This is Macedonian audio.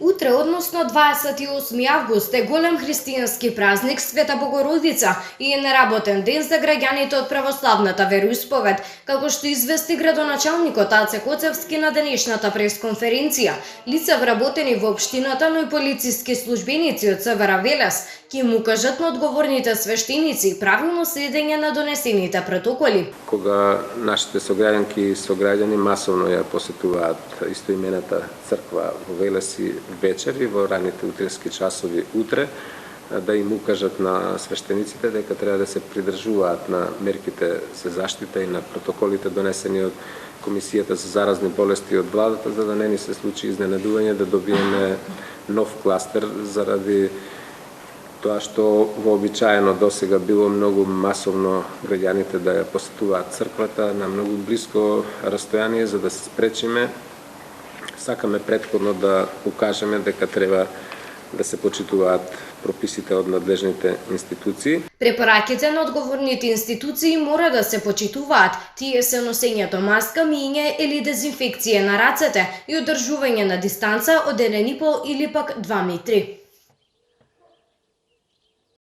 Утре, односно 28 август, е голем христијански празник Света Богородица и е неработен ден за граѓаните од православната вероисповед, како што извести градоначалникот Аце Коцевски на денешната пресконференција. Лица вработени во општината, но и полициски службеници од СВР Велес ќе му кажат на одговорните свештеници правилно следење на донесените протоколи. Кога нашите сограѓанки и сограѓани масовно ја посетуваат истоимената црква во Велес и вечери, во раните утрински часови утре, да им укажат на свештениците дека треба да се придржуваат на мерките за заштита и на протоколите донесени од Комисијата за заразни болести од владата, за да не ни се случи изненадување да добиеме нов кластер заради тоа што вообичаено досега било многу масовно граѓаните да ја посетуваат црквата на многу близко растојание, за да се спречиме. Сакаме претходно да укажеме дека треба да се почитуваат прописите од надлежните институции. Препораките на одговорните институции мора да се почитуваат. Тие се носењето маска, миење или дезинфекција на рацете и одржување на дистанца од 1,5 или пак 2 метри.